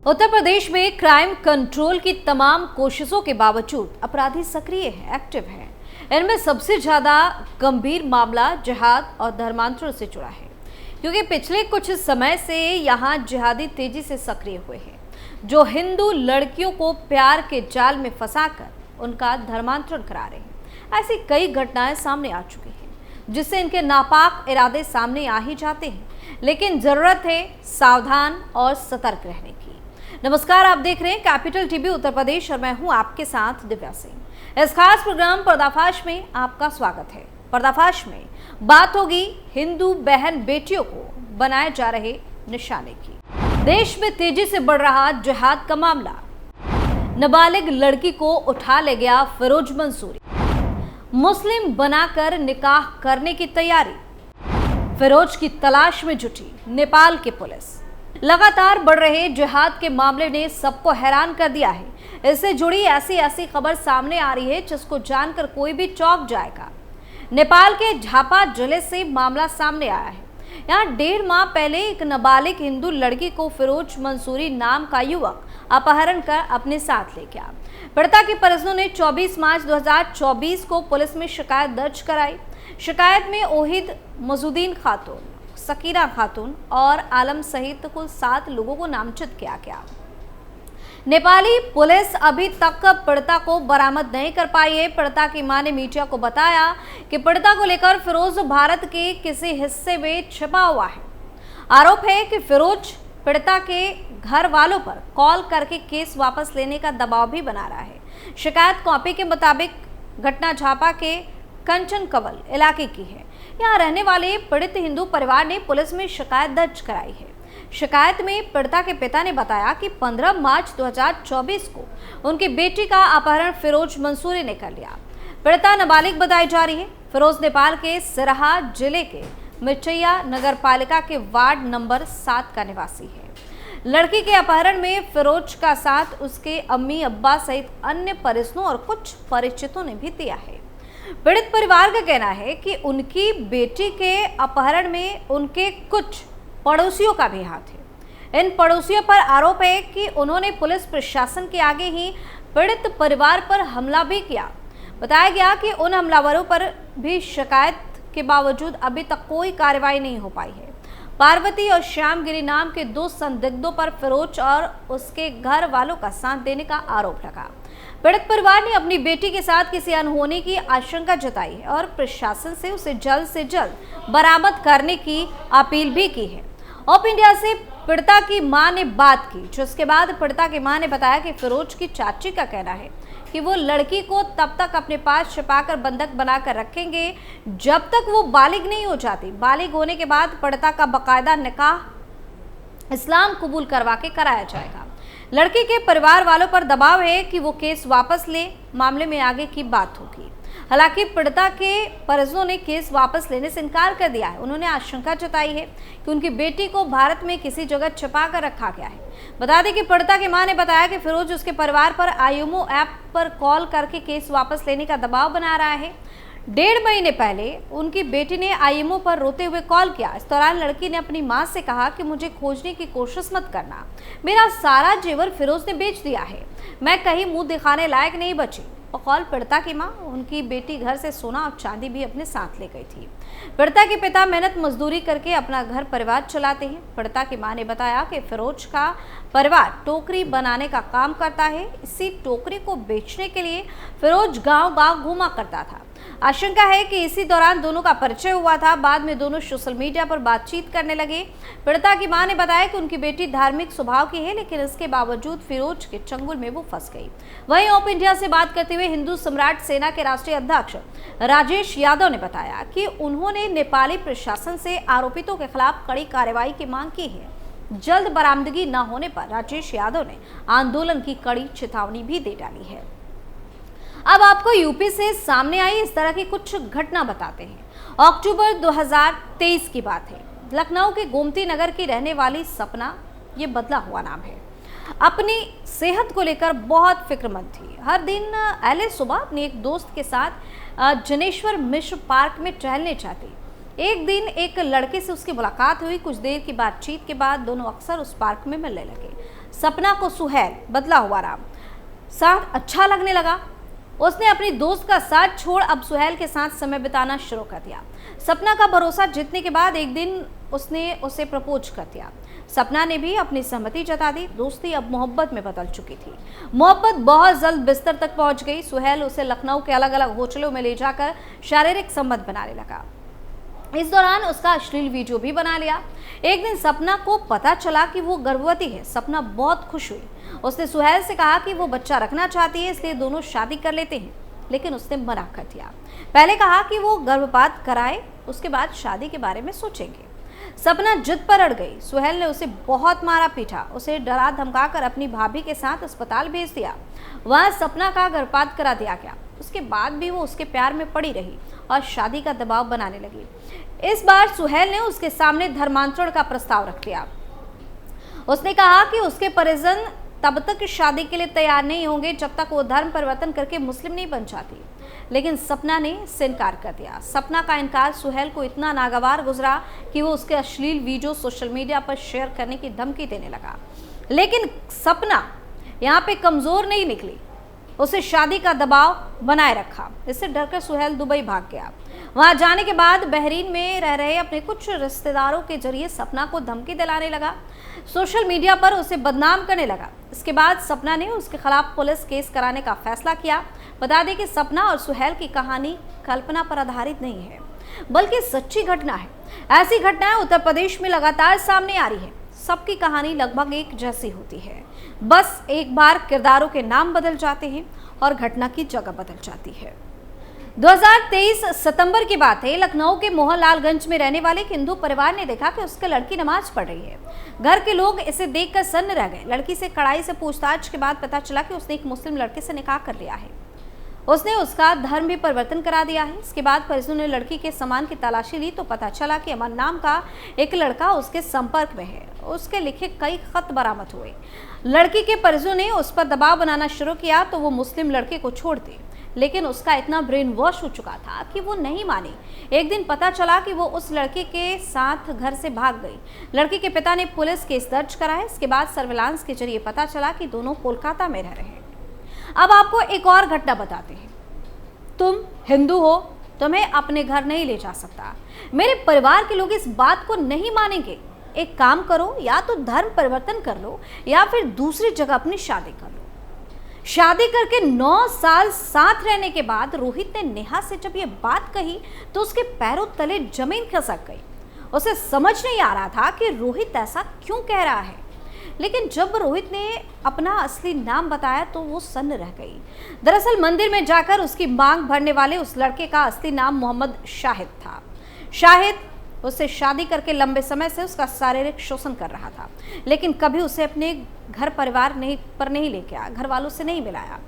उत्तर प्रदेश में crime control की तमाम कोशिशों के बावजूद अपराधी सक्रिय है, एक्टिव है। इनमें सबसे ज्यादा गंभीर मामला जिहाद और धर्मांतरण से जुड़ा है, क्योंकि पिछले कुछ समय से यहां जिहादी तेजी से सक्रिय हुए हैं, जो हिंदू लड़कियों को प्यार के जाल में फंसाकर उनका धर्मांतरण करा रहे हैं। ऐसी कई घटनाएं सामने आ चुकी हैं, जिससे इनके नापाक इरादे सामने आ ही जाते हैं, लेकिन जरूरत है सावधान और सतर्क रहने की। नमस्कार, आप देख रहे हैं कैपिटल टीवी उत्तर प्रदेश और मैं हूं आपके साथ दिव्या सिंह। इस खास प्रोग्राम पर्दाफाश में आपका स्वागत है। पर्दाफाश में बात होगी हिंदू बहन बेटियों को बनाए जा रहे निशाने की। देश में तेजी से बढ़ रहा जिहाद का मामला, नाबालिग लड़की को उठा ले गया फिरोज मंसूरी, मुस्लिम बनाकर निकाह करने की तैयारी, फिरोज की तलाश में जुटी नेपाल की पुलिस। लगातार बढ़ रहे जिहाद के मामले ने सबको हैरान कर दिया है। इससे जुड़ी ऐसी खबर सामने आ रही है जिसको जानकर कोई भी चौंक जाएगा। नेपाल के झापा जिले से मामला सामने आया है। यहाँ 1.5 माह पहले एक नाबालिग हिंदू लड़की को फिरोज मंसूरी नाम का युवक अपहरण कर अपने साथ ले गया। पीड़िता के परिजनों ने 24 मार्च 2024 को पुलिस में शिकायत दर्ज कराई। शिकायत में ओहिद मजुद्दीन खातून, सकीना खातून और आलम सहित कुल 7 लोगों को नामजद किया गया। नेपाली पुलिस अभी तक पीड़िता को बरामद नहीं कर पाई है। पीड़िता की मां ने मीडिया को बताया कि पीड़िता को लेकर फिरोज भारत के किसी हिस्से में छिपा हुआ है। आरोप है कि फिरोज पीड़िता के घर वालों पर कॉल करके केस वापस लेने का दबाव भी बना रहा है। शिकायत कॉपी के मुताबिक घटना झापा के कंचन कवल इलाके की है। यहाँ रहने वाले पीड़ित हिंदू परिवार ने पुलिस में शिकायत दर्ज कराई है। शिकायत में पीड़िता के पिता ने बताया कि 15 मार्च 2024 को उनकी बेटी का अपहरण फिरोज मंसूरी ने कर लिया। पीड़िता नाबालिग बताई जा रही है। फिरोज नेपाल के सिराहा जिले के मिर्चैया नगर पालिका के वार्ड नंबर 7 का निवासी है। लड़की के अपहरण में फिरोज का साथ उसके अम्मी अब्बा सहित अन्य परिजनों और कुछ परिचितों ने भी दिया है। पीड़ित परिवार का कहना है कि उनकी बेटी के अपहरण में उनके कुछ पड़ोसियों का भी हाथ है। इन पड़ोसियों पर आरोप है कि उन्होंने पुलिस प्रशासन के आगे ही पीड़ित परिवार पर हमला भी किया। बताया गया कि उन हमलावरों पर भी शिकायत के बावजूद अभी तक कोई कार्रवाई नहीं हो पाई है। पार्वती और श्यामगिरी नाम के 2 संदिग्धों पर फिरोज और उसके घर वालों का साथ देने का आरोप लगा। पीड़ित परिवार ने अपनी बेटी के साथ किसी अनहोनी की आशंका जताई है और प्रशासन से उसे जल्द से जल्द बरामद करने की अपील भी की है। ऑप इंडिया से पीड़िता की मां ने बात की, जिसके बाद पीड़िता की मां ने बताया कि फिरोज की चाची का कहना है कि वो लड़की को तब तक अपने पास छिपाकर बंधक बनाकर रखेंगे जब तक वो बालिग नहीं हो जाती। बालिग होने के बाद पीड़िता का बाकायदा निकाह इस्लाम कबूल करवा के कराया जाएगा। लड़की के परिवार वालों पर दबाव है कि वो केस वापस ले, मामले में आगे की बात होगी। हालांकि पीड़िता के परिजनों ने केस वापस लेने से इनकार कर दिया है। उन्होंने आशंका जताई है कि उनकी बेटी को भारत में किसी जगह छिपा कर रखा गया है। बता दें कि पीड़िता की मां ने बताया कि फिरोज उसके परिवार पर आयुमो ऐप पर कॉल करके केस वापस लेने का दबाव बना रहा है। 1.5 महीने पहले उनकी बेटी ने आईएमओ पर रोते हुए कॉल किया। इस दौरान लड़की ने अपनी मां से कहा कि मुझे खोजने की कोशिश मत करना, मेरा सारा जेवर फिरोज ने बेच दिया है, मैं कहीं मुंह दिखाने लायक नहीं बची। बकौल पीड़िता की मां, उनकी बेटी घर से सोना और चांदी भी अपने साथ ले गई थी। पीड़िता के पिता मेहनत मजदूरी करके अपना घर परिवार चलाते हैं। पीड़िता की मां ने बताया कि फिरोज का परिवार टोकरी बनाने का काम करता है। इसी टोकरी को बेचने के लिए फिरोज गांव-गांव घूमा करता था। आशंका है कि इसी दौरान दोनों का परिचय हुआ था। बाद में दोनों सोशल मीडिया पर बातचीत करने लगे। पीड़िता की मां ने बताया कि उनकी बेटी धार्मिक स्वभाव की है, लेकिन इसके बावजूद फिरोज के चंगुल में वो फंस गई। वहीं ऑप इंडिया से बात करते हुए हिंदू सम्राट सेना के राष्ट्रीय अध्यक्ष राजेश यादव ने बताया कि उन्होंने नेपाली प्रशासन से आरोपितों के खिलाफ कड़ी कार्रवाई की मांग की है। जल्द बरामदगी न होने पर राजेश यादव ने आंदोलन की कड़ी चेतावनी भी दे डाली है। अब आपको यूपी से सामने आई इस तरह की कुछ घटना बताते हैं। अक्टूबर 2023 की बात है। लखनऊ के गोमती नगर की रहने वाली सपना, ये बदला हुआ नाम है, अपनी सेहत को लेकर बहुत फिक्रमंद थी। हर दिन अहले सुबह अपनी एक दोस्त के साथ जनेश्वर मिश्र पार्क में टहलने जाती। एक दिन एक लड़के से उसकी मुलाकात हुई। कुछ देर की बातचीत के बाद दोनों अक्सर उस पार्क में मिलने लगे। सपना को सुहेल बदला हुआ राम साथ अच्छा लगने लगा। उसने अपनी दोस्त का साथ छोड़ अब सुहेल के साथ समय बिताना शुरू कर दिया। सपना का भरोसा जीतने के बाद एक दिन उसने उसे प्रपोज कर दिया। सपना ने भी अपनी सहमति जता दी। दोस्ती अब मोहब्बत में बदल चुकी थी। मोहब्बत बहुत जल्द बिस्तर तक पहुंच गई। सुहेल उसे लखनऊ के अलग अलग होटलों में ले जाकर शारीरिक संबंध बनाने लगा। इस दौरान उसका अश्लील वीडियो भी बना लिया। एक दिन सपना को पता चला कि वो गर्भवती है। सपना बहुत खुश हुई। उसने सुहेल से कहा कि वो बच्चा रखना चाहती है, इसलिए दोनों शादी कर लेते हैं, लेकिन उसने मना कर दिया। पहले कहा कि वो गर्भपात कराए, उसके बाद शादी के बारे में सोचेंगे। सपना जिद पर अड़ गई। सुहेल ने उसे बहुत मारा पीटा, उसे डरा धमकाकर अपनी भाभी के साथ अस्पताल भेज दिया। वहां सपना का गर्भपात करा दिया गया। उसके बाद भी वो उसके प्यार में पड़ी रही और शादी का दबाव बनाने लगी। इस बार सुहेल ने उसके सामने धर्मांतरण का प्रस्ताव रख दिया। उसने कहा कि उसके परिजन तब तक शादी के लिए तैयार नहीं होंगे जब तक वो धर्म परिवर्तन करके मुस्लिम नहीं बन जाती, लेकिन सपना ने इससे इनकार कर दिया। सपना का इनकार सुहेल को इतना नागवार गुजरा कि वो उसके अश्लील वीडियो सोशल मीडिया पर शेयर करने की धमकी देने लगा। लेकिन सपना यहाँ पे कमजोर नहीं निकली। उसे शादी का दबाव बनाए रखा। इससे डरकर सुहेल दुबई भाग गया। वहां जाने के बाद बहरीन में रह रहे अपने कुछ रिश्तेदारों के जरिए सपना को धमकी दिलाने लगा। सोशल मीडिया पर उसे बदनाम करने लगा। इसके बाद सपना ने उसके खिलाफ पुलिस केस कराने का फैसला किया। बता दें कि सपना और सुहेल की कहानी कल्पना पर आधारित नहीं है, बल्कि सच्ची घटना है। ऐसी घटनाएं उत्तर प्रदेश में लगातार सामने आ रही है। सबकी कहानी लगभग एक जैसी होती है, बस एक बार किरदारों के नाम बदल जाते हैं और घटना की जगह बदल जाती है। 2023 सितंबर की बात है। लखनऊ के मोहनलालगंज में रहने वाले एक हिंदू परिवार ने देखा कि उसकी लड़की नमाज पढ़ रही है। घर के लोग इसे देखकर सन्न रह गए। लड़की से कड़ाई से पूछताछ के बाद पता चला कि उसने एक मुस्लिम लड़के से निकाह कर लिया है। उसने उसका धर्म भी परिवर्तन करा दिया है। इसके बाद परिजनों ने लड़की के सामान की तलाशी ली तो पता चला कि अमन नाम का एक लड़का उसके संपर्क में है। उसके लिखे कई खत बरामद हुए। लड़की के परिजनों ने उस पर दबाव बनाना शुरू किया तो वो मुस्लिम लड़के को छोड़ दे, लेकिन उसका इतना ब्रेन वॉश हो चुका था कि वो नहीं मानी। एक दिन पता चला कि वो उस लड़के के साथ घर से भाग गई। लड़की के पिता ने पुलिस केस दर्ज कराया। इसके बाद सर्विलांस के जरिए पता चला कि दोनों कोलकाता में रह रहे हैं। अब आपको एक और घटना बताते हैं। तुम हिंदू हो, तुम्हें अपने घर नहीं ले जा सकता। मेरे परिवार के लोग इस बात को नहीं मानेंगे। एक काम करो, या तो धर्म परिवर्तन कर लो या फिर दूसरी जगह अपनी शादी कर लो। शादी करके 9 साल साथ रहने के बाद रोहित ने नेहा से जब ये बात कही तो उसके पैरों तले जमीन खिसक गई। उसे समझ नहीं आ रहा था कि रोहित ऐसा क्यों कह रहा है, लेकिन जब रोहित ने अपना असली नाम बताया तो वो सन्न रह गई। दरअसल मंदिर में जाकर उसकी मांग भरने वाले उस लड़के का असली नाम मोहम्मद शाहिद था। शाहिद उससे शादी करके लंबे समय से उसका शारीरिक शोषण कर रहा था, लेकिन कभी उसे अपने घर परिवार नहीं लेके आया, घर वालों से नहीं मिलाया।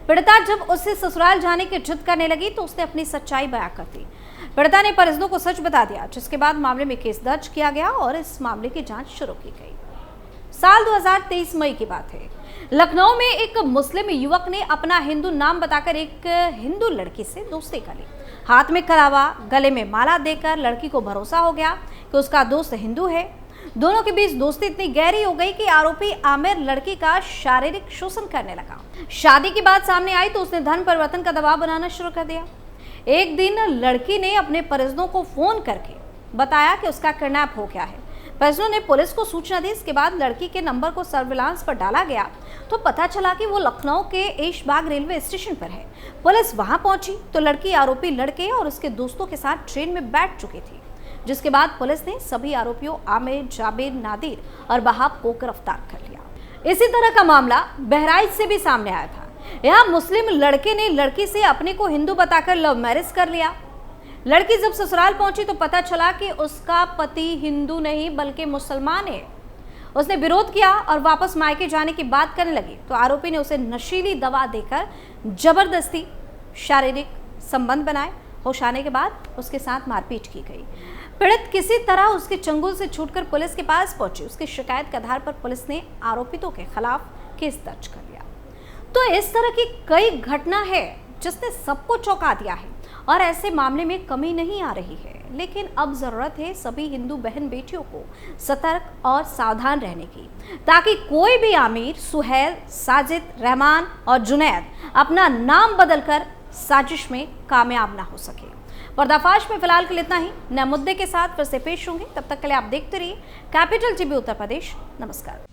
पीड़िता जब उससे ससुराल जाने की जिद करने लगी तो उसने अपनी सच्चाई बयां कर दी। पीड़िता ने परिजनों को सच बता दिया, जिसके बाद मामले में केस दर्ज किया गया और इस मामले की जांच शुरू की गई। साल 2023 मई की बात है। लखनऊ में एक मुस्लिम युवक ने अपना हिंदू नाम बताकर एक हिंदू लड़की से दोस्ती कर ली। हाथ में कलावा, गले में माला देकर लड़की को भरोसा हो गया कि उसका दोस्त हिंदू है। दोनों के बीच दोस्ती इतनी गहरी हो गई कि आरोपी आमिर लड़की का शारीरिक शोषण करने लगा। शादी की बात सामने आई तो उसने धर्म परिवर्तन का दबाव बनाना शुरू कर दिया। एक दिन लड़की ने अपने परिजनों को फोन करके बताया कि उसका किडनैप हो गया है। परिजनों ने पुलिस को सूचना दी। इसके बाद लड़की के नंबर को सर्विलांस पर डाला गया तो पता चला कि वो लखनऊ के ऐशबाग रेलवे स्टेशन पर है। पुलिस वहां पहुंची तो लड़की आरोपी लड़के और उसके दोस्तों के साथ ट्रेन में बैठ चुकी थी, जिसके बाद पुलिस ने सभी आरोपियों आमिर, जाबिर, नादिर और बहाब को गिरफ्तार कर लिया। इसी तरह का मामला बहराइच से भी सामने आया था। यहाँ मुस्लिम लड़के ने लड़की से अपने को हिंदू बताकर लव मैरिज कर लिया। लड़की जब ससुराल पहुंची तो पता चला कि उसका पति हिंदू नहीं बल्कि मुसलमान है। उसने विरोध किया और वापस मायके जाने की बात करने लगी तो आरोपी ने उसे नशीली दवा देकर जबरदस्ती शारीरिक संबंध बनाए। होश आने के बाद उसके साथ मारपीट की गई। पीड़ित किसी तरह उसके चंगुल से छूटकर पुलिस के पास पहुंची। उसकी शिकायत के आधार पर पुलिस ने आरोपितों के खिलाफ केस दर्ज कर लिया। तो इस तरह की कई घटना है जिसने सबको चौंका दिया है और ऐसे मामले में कमी नहीं आ रही है। लेकिन अब जरूरत है सभी हिंदू बहन बेटियों को सतर्क और सावधान रहने की, ताकि कोई भी आमिर, सुहेल, साजिद, रहमान और जुनैद अपना नाम बदलकर साजिश में कामयाब ना हो सके। पर्दाफाश में फिलहाल के लिए इतना ही। नए मुद्दे के साथ फिर से पेश होंगे, तब तक के लिए आप देखते रहिए कैपिटल टीवी उत्तर प्रदेश। नमस्कार।